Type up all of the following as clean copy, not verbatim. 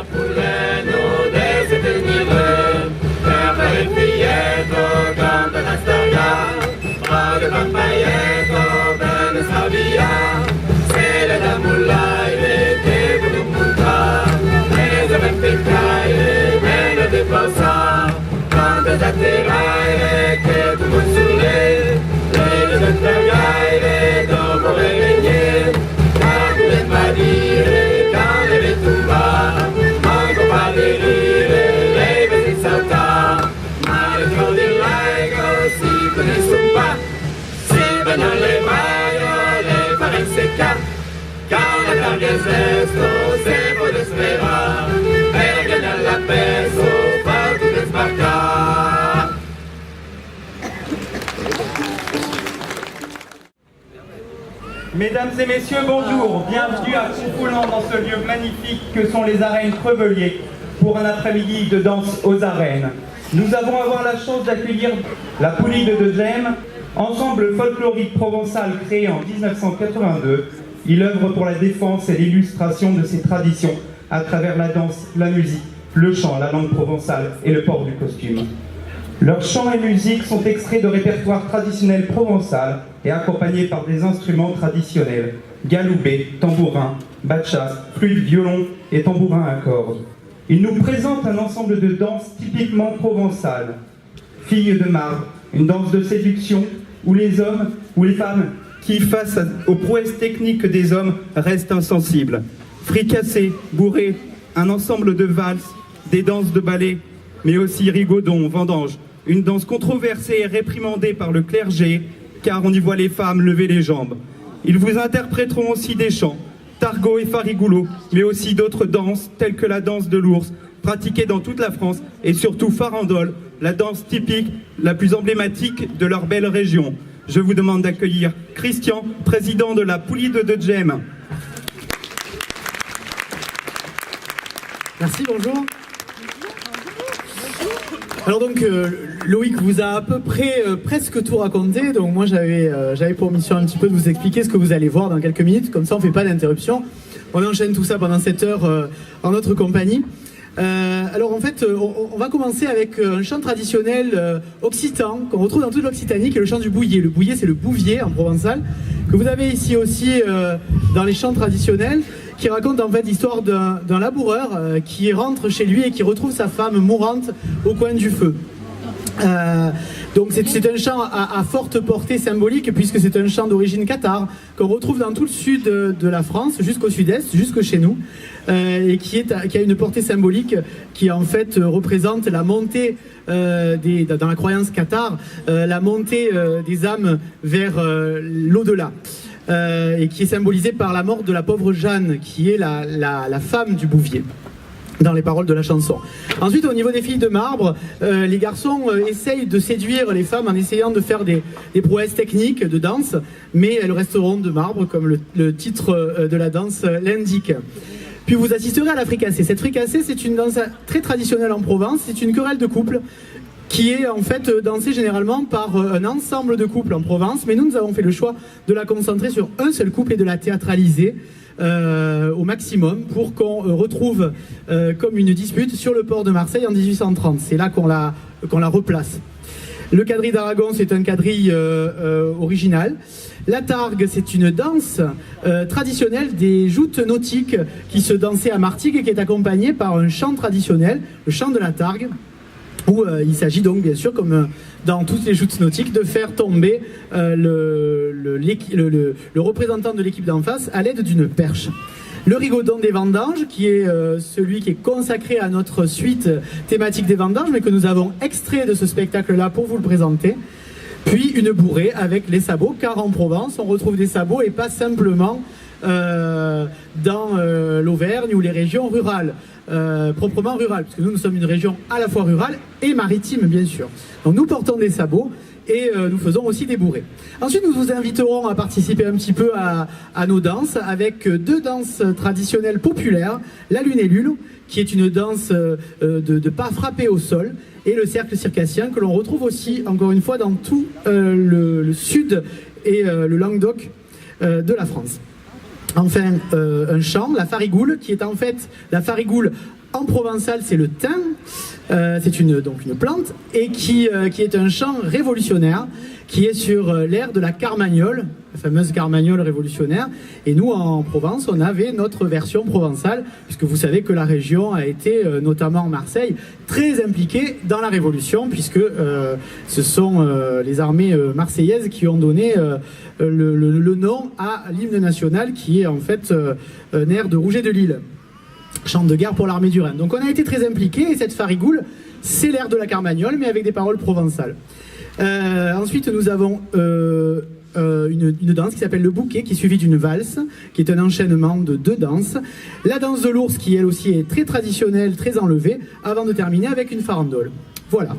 Capuleno desde el nivel, terra e fieto, canta la storia, rogue pampaieto, bene sabia, sele da mullaire, che vuole munta, mese per peccaire, meno di pausa, canta da terraire, che tu vuoi sulle, le da tagliare, dopo le legne, capule marire, cane le tumba, manco paderire, lei vede salta, mare di laigo, si con il sumpa, si vanno le maio, le fare secca, cana cambia il sesto, se vuole spera, per viene alla peso, fa tutto sbarcare. Mesdames et messieurs, bonjour. Bienvenue à Confoulant dans ce lieu magnifique que sont les arènes Crevelier pour un après-midi de danse aux arènes. Nous avons avoir la chance d'accueillir la Poulie de Gem, ensemble folklorique provençal créé en 1982. Il œuvre pour la défense et l'illustration de ses traditions à travers la danse, la musique, le chant, la langue provençale et le port du costume. Leurs chants et musiques sont extraits de répertoires traditionnels provençal et accompagnés par des instruments traditionnels, galoubet, tambourin, batchas, flûte, violon et tambourin à cordes. Ils nous présentent un ensemble de danses typiquement provençales. Filles de marbre, une danse de séduction où les hommes ou les femmes qui, face aux prouesses techniques des hommes, restent insensibles. Fricassé, bourré, un ensemble de valses, des danses de ballet, mais aussi rigodon, vendange, une danse controversée et réprimandée par le clergé, car on y voit les femmes lever les jambes. Ils vous interpréteront aussi des chants, targot et farigoulot, mais aussi d'autres danses, telles que la danse de l'ours, pratiquée dans toute la France, et surtout farandole, la danse typique, la plus emblématique de leur belle région. Je vous demande d'accueillir Christian, président de la Poulie de Gem. Merci, bonjour. Alors donc Loïc vous a à peu près presque tout raconté, donc moi j'avais pour mission un petit peu de vous expliquer ce que vous allez voir dans quelques minutes, comme ça on fait pas d'interruption, on enchaîne tout ça pendant 7 heures en notre compagnie. Alors en fait on va commencer avec un chant traditionnel occitan qu'on retrouve dans toute l'Occitanie, qui est le chant du bouillet. Le bouillet, c'est le bouvier en provençal, que vous avez ici aussi dans les chants traditionnels, qui raconte en fait l'histoire d'un laboureur qui rentre chez lui et qui retrouve sa femme mourante au coin du feu. Donc c'est un chant à forte portée symbolique, puisque c'est un chant d'origine cathare qu'on retrouve dans tout le sud de la France, jusqu'au sud-est, jusque chez nous, et qui a une portée symbolique qui en fait représente la montée dans la croyance cathare, la montée des âmes vers l'au-delà. Et qui est symbolisée par la mort de la pauvre Jeanne, qui est la femme du bouvier, dans les paroles de la chanson. Ensuite, au niveau des filles de marbre, les garçons essayent de séduire les femmes en essayant de faire des prouesses techniques de danse, mais elles resteront de marbre, comme le titre de la danse l'indique. Puis vous assisterez à la fricassée. Cette fricassée, c'est une danse très traditionnelle en Provence, c'est une querelle de couple, qui est en fait dansée généralement par un ensemble de couples en Provence, mais nous avons fait le choix de la concentrer sur un seul couple et de la théâtraliser au maximum pour qu'on retrouve comme une dispute sur le port de Marseille en 1830. C'est là qu'on la replace. Le quadrille d'Aragon, c'est un quadrille original. La targue, c'est une danse traditionnelle des joutes nautiques qui se dansait à Martigues et qui est accompagnée par un chant traditionnel, le chant de la targue, où il s'agit donc bien sûr, comme dans toutes les joutes nautiques, de faire tomber le représentant de l'équipe d'en face à l'aide d'une perche. Le rigodon des vendanges, qui est celui qui est consacré à notre suite thématique des vendanges, mais que nous avons extrait de ce spectacle-là pour vous le présenter. Puis une bourrée avec les sabots, car en Provence, on retrouve des sabots et pas simplement dans l'Auvergne ou les régions rurales. Proprement rurales, parce que nous sommes une région à la fois rurale et maritime, bien sûr. Donc nous portons des sabots et nous faisons aussi des bourrées. Ensuite, nous vous inviterons à participer un petit peu à nos danses avec 2 danses traditionnelles populaires, la lunellule, qui est une danse de pas frappé au sol, et le cercle circassien, que l'on retrouve aussi, encore une fois, dans tout le sud et le Languedoc de la France. Enfin, un champ, la farigoule, qui est en fait, la farigoule en provençal, c'est le thym, c'est donc une plante, et qui est un chant révolutionnaire, qui est sur l'air de la carmagnole, la fameuse carmagnole révolutionnaire. Et nous, en Provence, on avait notre version provençale, puisque vous savez que la région a été, notamment Marseille, très impliquée dans la Révolution, puisque ce sont les armées marseillaises qui ont donné le nom à l'hymne national, qui est en fait un air de Rouget de Lille, chant de guerre pour l'armée du Rhin. Donc on a été très impliqués, et cette farigoule, c'est l'air de la carmagnole, mais avec des paroles provençales. Ensuite, nous avons une danse qui s'appelle le bouquet, qui est suivie d'une valse, qui est un enchaînement de 2 danses. La danse de l'ours, qui elle aussi est très traditionnelle, très enlevée, avant de terminer avec une farandole. Voilà.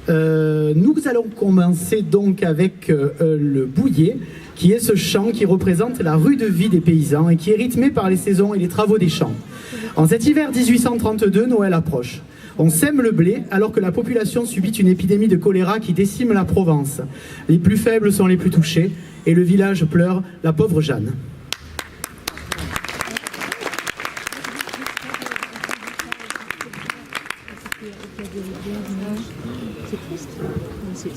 Nous allons commencer donc avec le bouillet, qui est ce chant qui représente la rude vie des paysans et qui est rythmé par les saisons et les travaux des champs. En cet hiver 1832, Noël approche. On sème le blé alors que la population subit une épidémie de choléra qui décime la Provence. Les plus faibles sont les plus touchés et le village pleure la pauvre Jeanne. C'est triste. C'est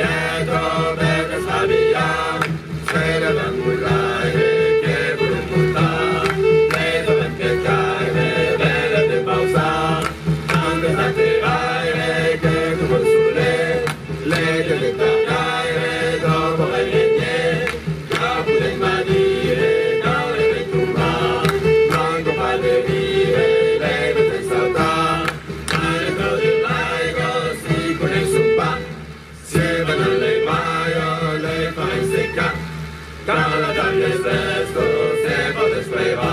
Vieto, Vete Slavia, Svele Vemulai, Veke Bulmuta, Leto Vemkekai, Vele de Pausa, Ande Zakirai, Veke Kumosule, Leke de Takai, Vedo Korelenye, Kapu de Mani, Kaule Vetuma, Mango Paderi, Leve de Sauta, Maneto di Laigo, si con il Sumpa, Sievano le Maio, le fai secca, Cala Dagli Stesso, se pote spreva,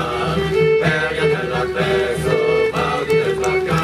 Perga nella teso, Paudi de Flacca.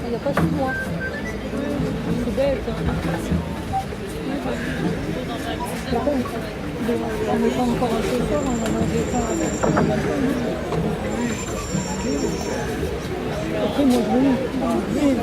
Il n'y a pas 6 mois. C'est bête. Par contre, on n'est pas encore assez fort, on va manger ça avec la balcon. Après, moi, je vais.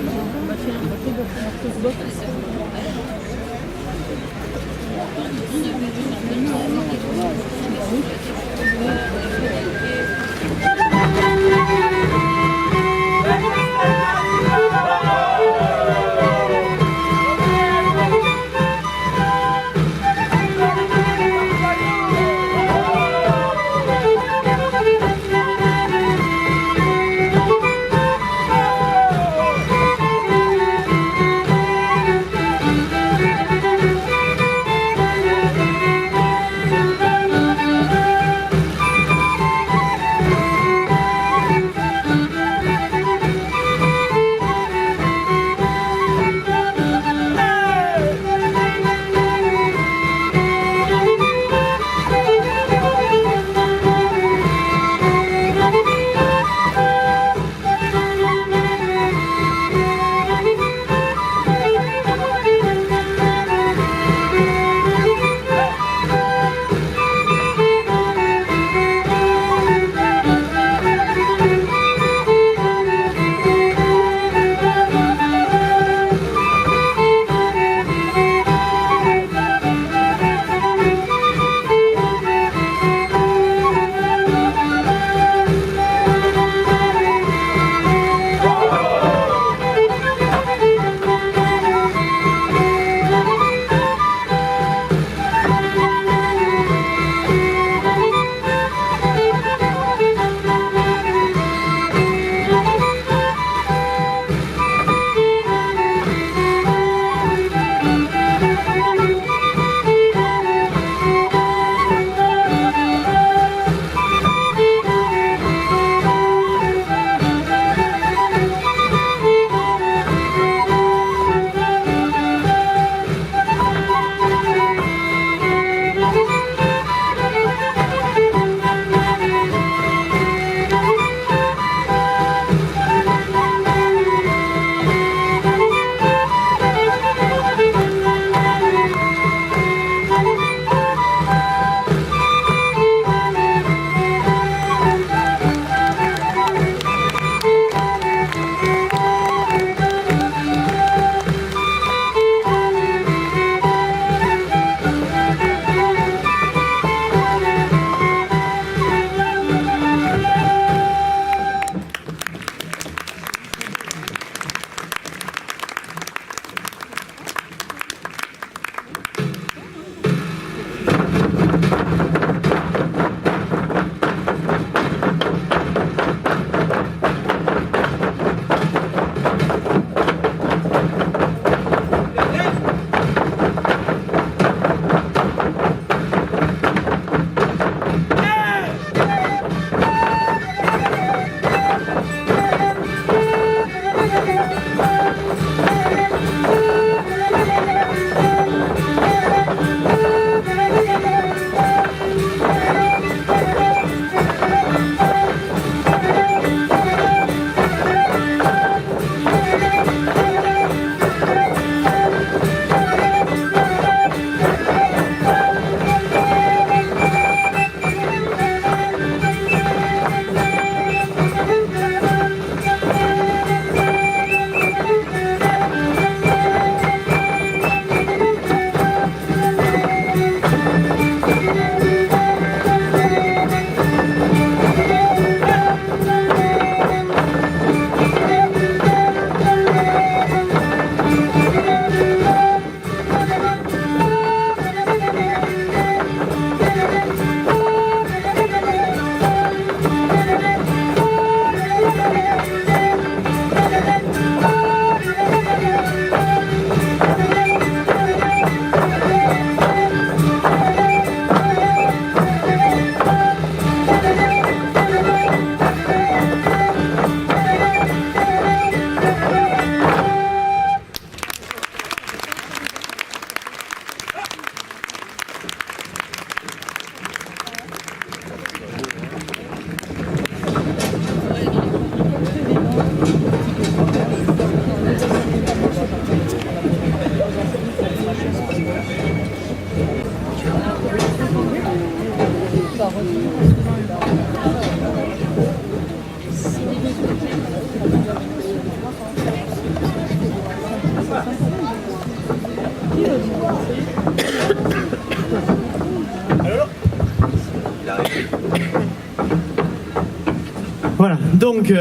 Voilà, donc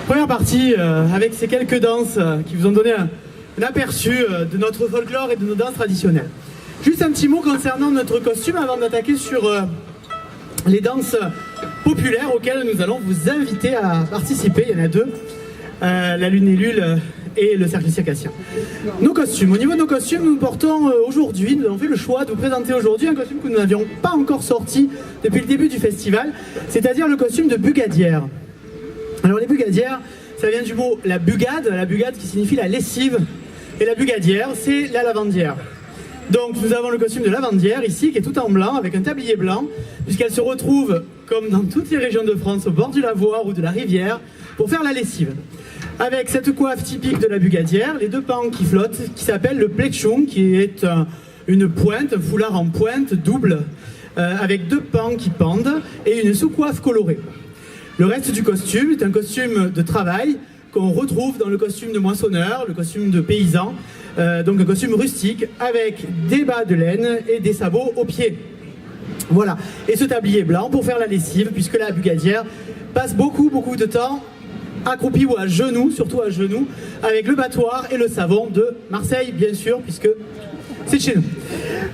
première partie avec ces quelques danses qui vous ont donné un aperçu de notre folklore et de nos danses traditionnelles. Juste un petit mot concernant notre costume avant d'attaquer sur les danses populaires auxquelles nous allons vous inviter à participer. Il y en a deux, la Lune et Lule et le Cercle Circassien. Nos costumes, au niveau de nos costumes, nous portons aujourd'hui, nous avons fait le choix de vous présenter aujourd'hui un costume que nous n'avions pas encore sorti depuis le début du festival, c'est-à-dire le costume de bugadière. Alors les bugadières, ça vient du mot la bugade qui signifie la lessive, et la bugadière, c'est la lavandière. Donc nous avons le costume de lavandière ici, qui est tout en blanc, avec un tablier blanc, puisqu'elle se retrouve, comme dans toutes les régions de France, au bord du lavoir ou de la rivière, pour faire la lessive. Avec cette coiffe typique de la bugadière, les deux pans qui flottent, qui s'appelle le pletchung, qui est une pointe, un foulard en pointe double, avec deux pans qui pendent, et une sous-coiffe colorée. Le reste du costume est un costume de travail qu'on retrouve dans le costume de moissonneur, le costume de paysan, donc un costume rustique avec des bas de laine et des sabots aux pieds. Voilà, et ce tablier blanc pour faire la lessive, puisque la bugadière passe beaucoup de temps accroupie ou à genoux, surtout à genoux, avec le battoir et le savon de Marseille, bien sûr, puisque c'est de chez nous.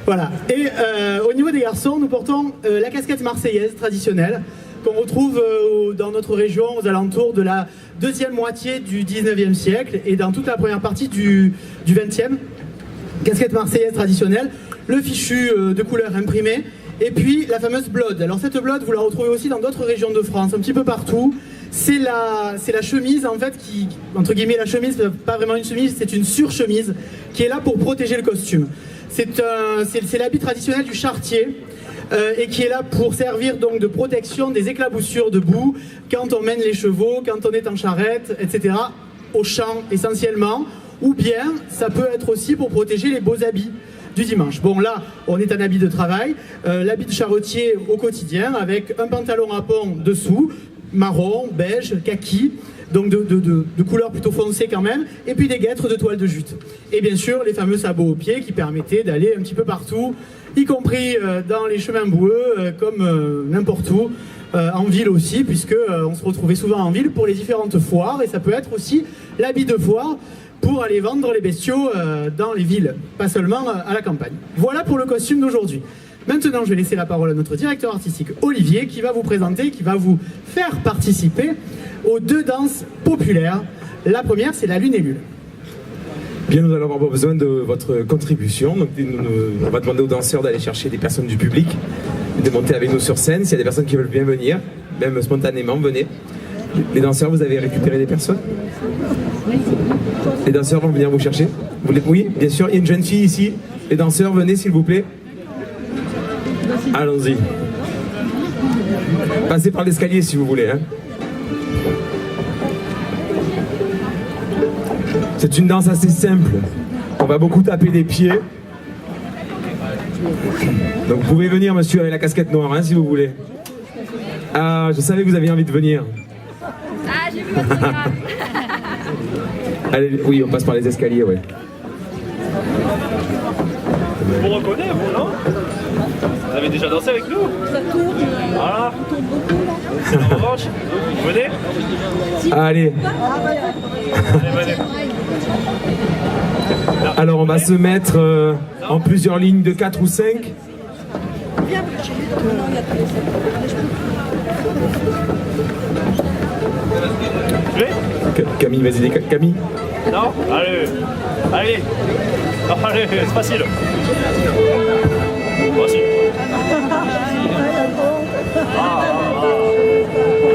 Voilà, et au niveau des garçons, nous portons la casquette marseillaise traditionnelle, qu'on retrouve dans notre région aux alentours de la deuxième moitié du 19e siècle et dans toute la première partie du 20e. Casquette marseillaise traditionnelle, le fichu de couleur imprimé, et puis la fameuse blode. Alors cette blode, vous la retrouvez aussi dans d'autres régions de France, un petit peu partout. C'est la chemise, en fait, qui, entre guillemets, la chemise, pas vraiment une chemise, c'est une surchemise qui est là pour protéger le costume. C'est l'habit traditionnel du charretier, et qui est là pour servir donc de protection des éclaboussures de boue quand on mène les chevaux, quand on est en charrette, etc. au champ essentiellement, ou bien ça peut être aussi pour protéger les beaux habits du dimanche. Bon, là on est en habit de travail, l'habit de charretier au quotidien avec un pantalon à pont dessous, marron, beige, kaki, donc de couleur plutôt foncée quand même, et puis des guêtres de toile de jute. Et bien sûr les fameux sabots aux pieds qui permettaient d'aller un petit peu partout, y compris dans les chemins boueux, comme n'importe où, en ville aussi, puisque on se retrouvait souvent en ville pour les différentes foires, et ça peut être aussi l'habit de foire pour aller vendre les bestiaux dans les villes, pas seulement à la campagne. Voilà pour le costume d'aujourd'hui. Maintenant, je vais laisser la parole à notre directeur artistique Olivier, qui va vous présenter, qui va vous faire participer aux deux danses populaires. La première, c'est la Lune et Lule. Bien, nous allons avoir besoin de votre contribution. Donc, on va demander aux danseurs d'aller chercher des personnes du public, de monter avec nous sur scène. S'il y a des personnes qui veulent bien venir, même spontanément, venez. Les danseurs, vous avez récupéré des personnes? Les danseurs vont venir vous chercher? Oui, bien sûr. Il y a une jeune fille ici. Les danseurs, venez s'il vous plaît. Allons-y. Passez par l'escalier si vous voulez. Hein. C'est une danse assez simple. On va beaucoup taper des pieds. Donc vous pouvez venir, monsieur, avec la casquette noire, hein, si vous voulez. Ah, je savais que vous aviez envie de venir. Ah, j'ai vu votre caméra. Allez, oui, on passe par les escaliers, ouais. Vous reconnaissez, vous, non? Vous avez déjà dansé avec nous? Ça tourne, Voilà. on tourne beaucoup là. C'est la revanche. Venez. Allez. Allez, venez. Alors on va se mettre en plusieurs lignes de 4 ou 5. Viens, chez lui, donc maintenant il y a tous les Venez. Camille, vas-y, Camille. Non? Allez. Allez. Allez, c'est facile. Voici.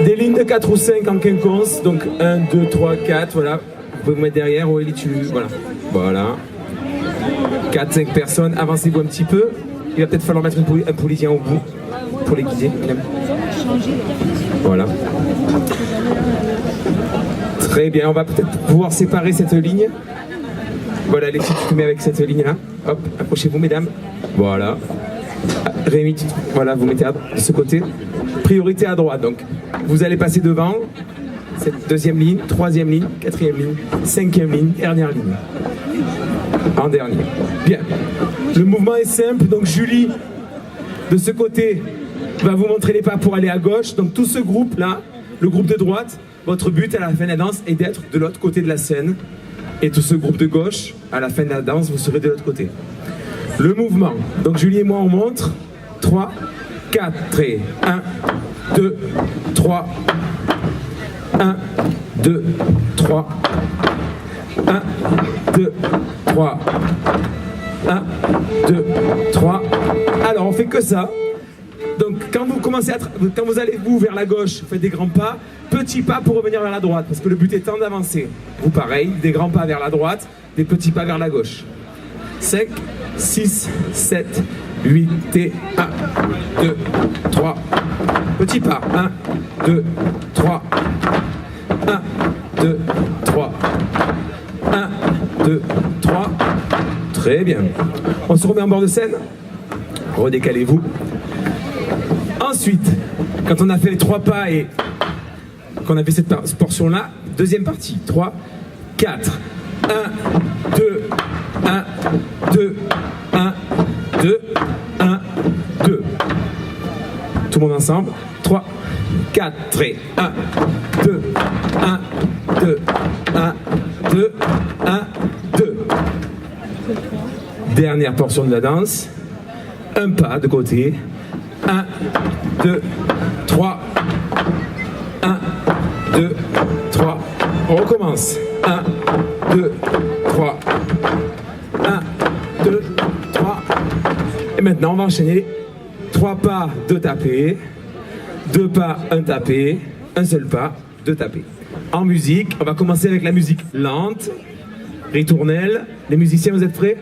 Des lignes de 4 ou 5 en quinconce, donc 1, 2, 3, 4, voilà. Vous pouvez vous mettre derrière, Aurélie, voilà. Voilà. 4, 5 personnes, avancez-vous un petit peu. Il va peut-être falloir mettre un policier au bout pour les guider. Voilà. Très bien, on va peut-être pouvoir séparer cette ligne. Voilà, Alexis, tu te mets avec cette ligne-là. Hop, approchez-vous, mesdames. Voilà. Rémi, voilà, vous mettez de ce côté. Priorité à droite, donc vous allez passer devant. Cette deuxième ligne, troisième ligne, quatrième ligne, cinquième ligne, dernière ligne. En dernier. Bien. Le mouvement est simple, donc Julie, de ce côté, va vous montrer les pas pour aller à gauche. Donc tout ce groupe-là, le groupe de droite, votre but à la fin de la danse est d'être de l'autre côté de la scène. Et tout ce groupe de gauche, à la fin de la danse, vous serez de l'autre côté. Le mouvement. Donc Julie et moi, on montre. 3, 4 et 1, 2, 3. 1, 2, 3. 1, 2, 3. 1, 2, 3. Alors, on fait que ça. Donc, quand vous allez vers la gauche, faites des grands pas, petits pas pour revenir vers la droite, parce que le but étant d'avancer. Vous, pareil, des grands pas vers la droite, des petits pas vers la gauche. 5, 6, 7, 8 et 1, 2, 3. Petits pas. 1, 2, 3. 1, 2, 3. 1, 2, 3. Très bien. On se remet en bord de scène. Redécalez-vous. Ensuite, quand on a fait les 3 pas et qu'on a fait cette portion-là, deuxième partie. 3, 4. 1, 2, 1, 2, 1, 2, 1, 2. Tout le monde ensemble. 3, 4 et 1, 2, 1, 2, 1, 2, 1, 2. Dernière portion de la danse. Un pas de côté. 1, 2, 3. 1, 2, 3. On recommence. 1, 2, 3. 1, 2, 3. Et maintenant, on va enchaîner 3 pas, 2 tapés. 2 pas, 1 tapé. Un seul pas, 2 tapés. En musique, on va commencer avec la musique lente. Ritournelle. Les musiciens, vous êtes prêts ?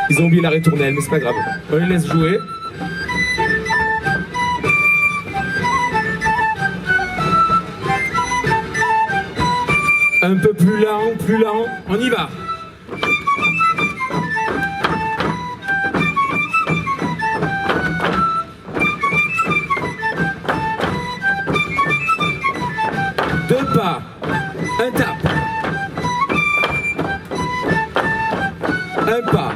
Ils ont oublié la ritournelle, mais c'est pas grave. On les laisse jouer. Un peu plus lent, on y va. Deux pas, un tap. Un pas.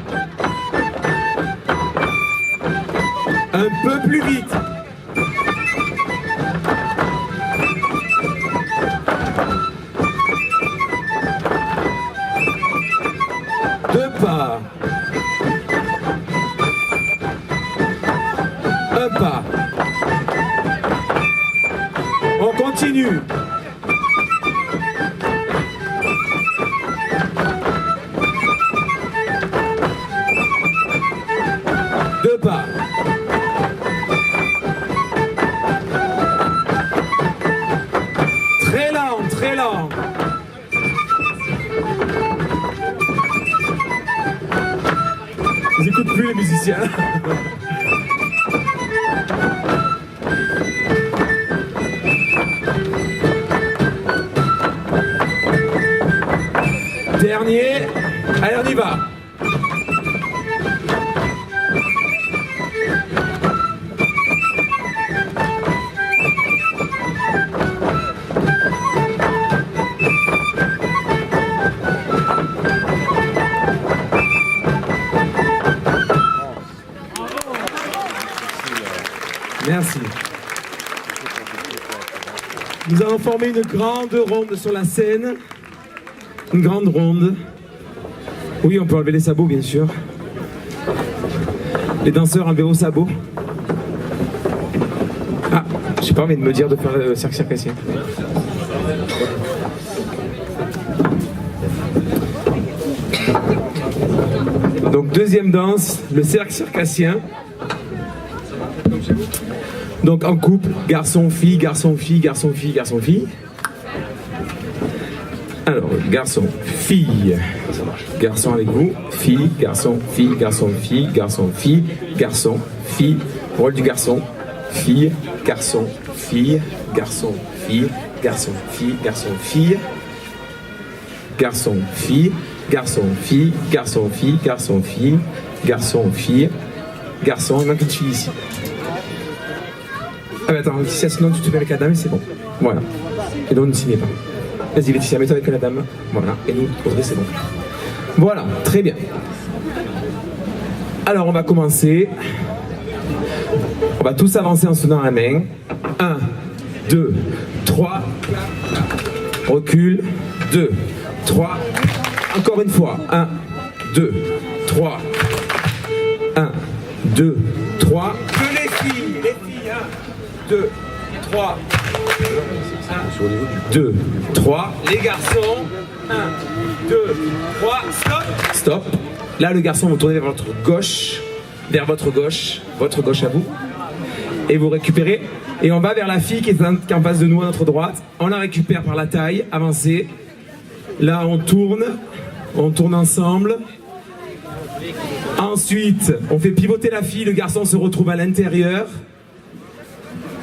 Un peu plus vite. Deux pas. Un pas. On continue. Deux pas. Très lent, très lent. Ils n'écoutent plus les musiciens. Dernier. Allez, on y va. Merci. Nous allons former une grande ronde sur la scène. Une grande ronde. Oui, on peut enlever les sabots, bien sûr. Les danseurs, enlevez vos sabots. Ah, j'ai pas envie de me dire de faire le cercle circassien. Donc, deuxième danse, le cercle circassien. Donc en couple, garçon, fille, garçon, fille, garçon, fille, garçon, fille. Alors, garçon, fille, garçon avec vous, fille, garçon, fille, garçon, fille, garçon, fille, garçon, fille, rôle du garçon, fille, garçon, fille, garçon, fille, garçon, fille, garçon, fille, garçon, fille, garçon, fille, garçon, fille, garçon, fille, garçon, fille, garçon, il manque une fille ici. Ah bah attends, Laetitia, sinon tu te mets avec la dame et c'est bon. Voilà. Et donc ne signez pas. Vas-y Laetitia, mets-toi avec la dame. Voilà. Et nous, Audrey, c'est bon. Voilà, très bien. Alors on va commencer. On va tous avancer en se donnant la main. 1, 2, 3, 4. Recule. 2, 3. Encore une fois. 1, 2, 3. 1, 2, 3. Que les filles. 1, 2, 3. 1, 2, 3. Les garçons. 1, 2, 3. Stop. Stop. Là, le garçon, vous tournez vers votre gauche. Vers votre gauche à vous. Et vous récupérez. Et on va vers la fille qui est en face de nous à notre droite. On la récupère par la taille. Avancez. Là, on tourne ensemble. Ensuite, on fait pivoter la fille. Le garçon se retrouve à l'intérieur.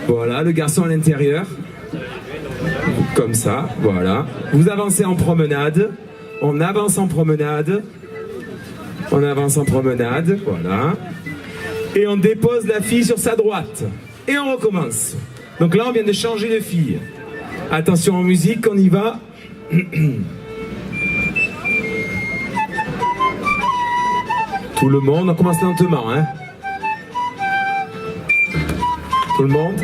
Voilà, le garçon à l'intérieur. Comme ça, voilà. Vous avancez en promenade. On avance en promenade. On avance en promenade, voilà. Et on dépose la fille sur sa droite. Et on recommence. Donc là, on vient de changer de fille. Attention en musique, on y va. Tout le monde, on commence lentement, hein. Tout le monde.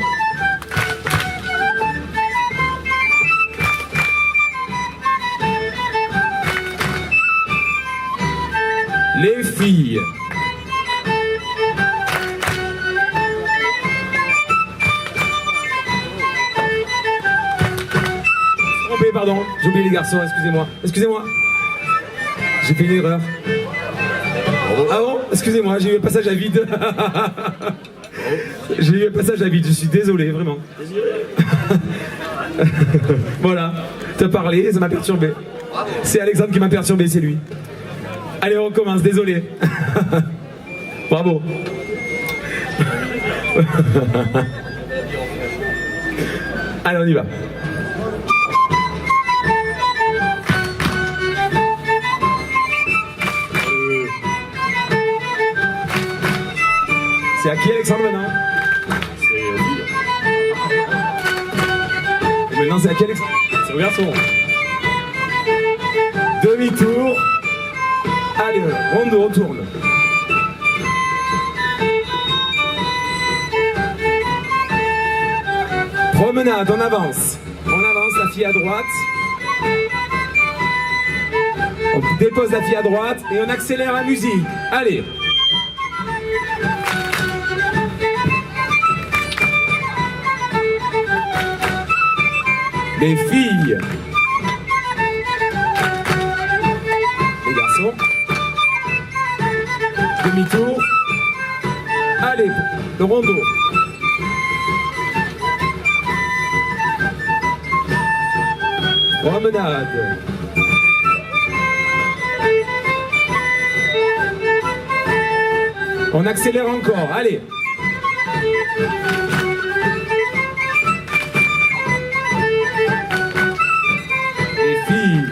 Les filles. Trompé, pardon. J'ai oublié les garçons, excusez-moi. Excusez-moi. J'ai fait une erreur. Ah bon? Excusez-moi, j'ai eu un passage à vide. J'ai eu un passage à vide, je suis désolé, vraiment. Voilà. T'as parlé, ça m'a perturbé. C'est Alexandre qui m'a perturbé, c'est lui. Allez, on recommence, désolé. Bravo. Allez, on y va. C'est à qui, Alexandre, maintenant? C'est au fille. Et maintenant, c'est à qui, Alexandre? C'est au garçon. Demi-tour. Allez, rondo, on tourne. Promenade, on avance. On avance, la fille à droite. On dépose la fille à droite et on accélère la musique. Allez. Les filles. Les garçons. Demi-tour. Allez, le rondo. Promenade. On accélère encore, allez. Les filles.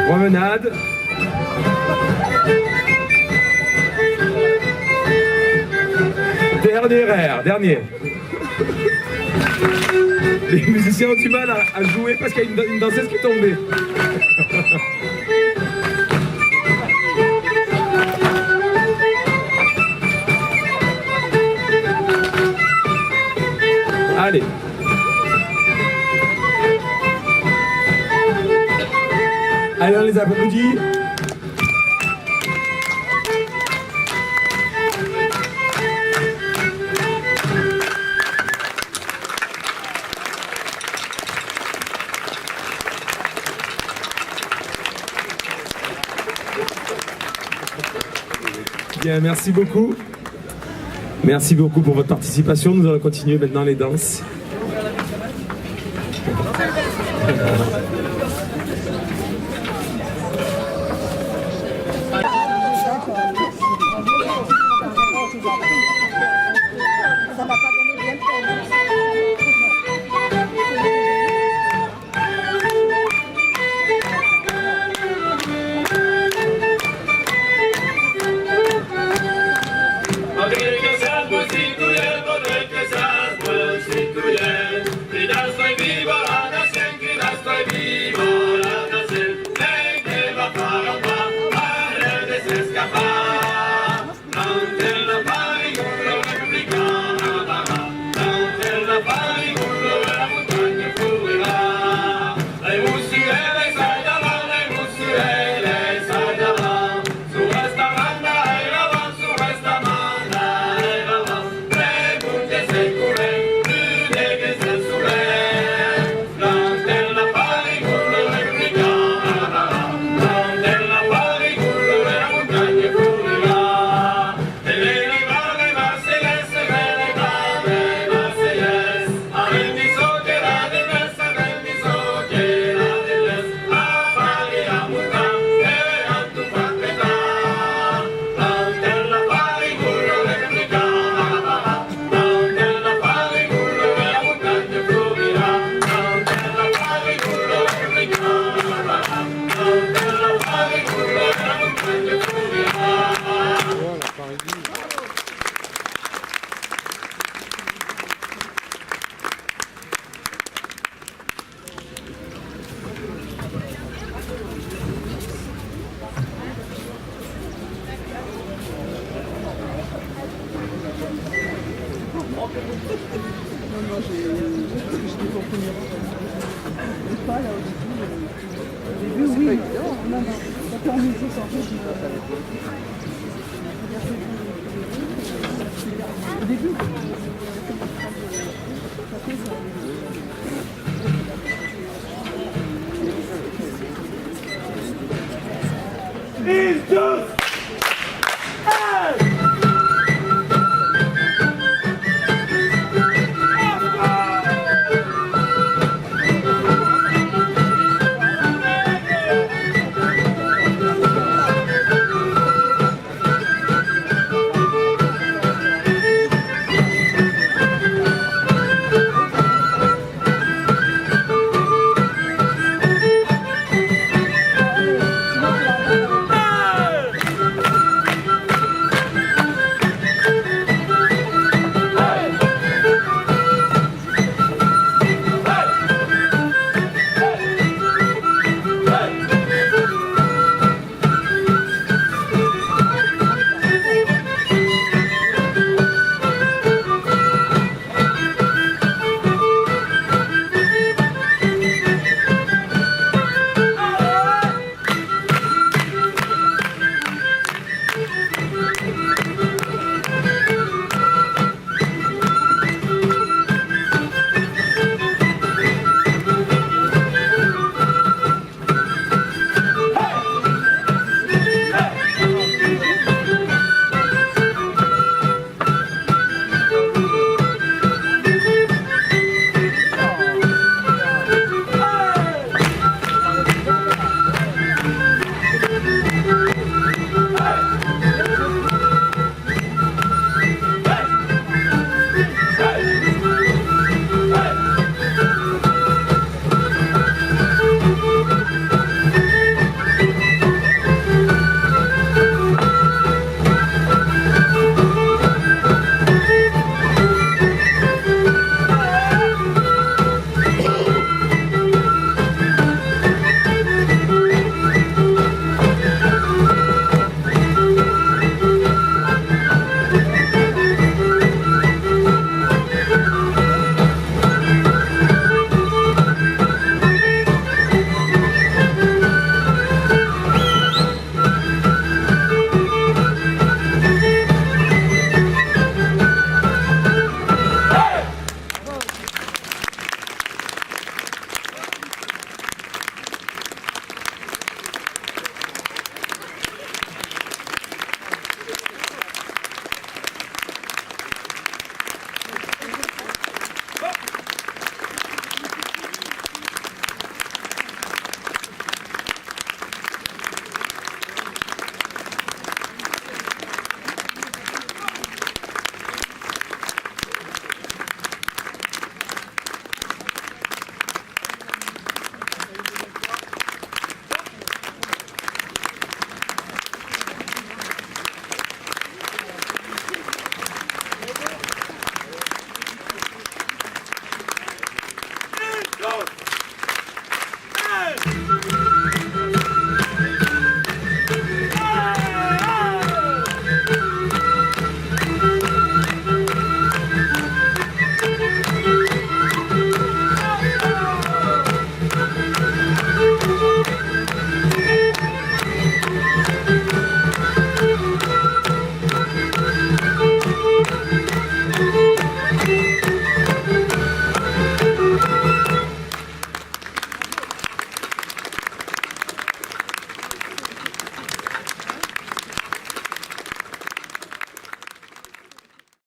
Promenade. Dernier air, dernier. Les musiciens ont du mal à jouer parce qu'il y a une danseuse qui est tombée. Allez. Allez, on les applaudit. Bien, merci beaucoup. Merci beaucoup pour votre participation. Nous allons continuer maintenant les danses. Ça va pas donner bien de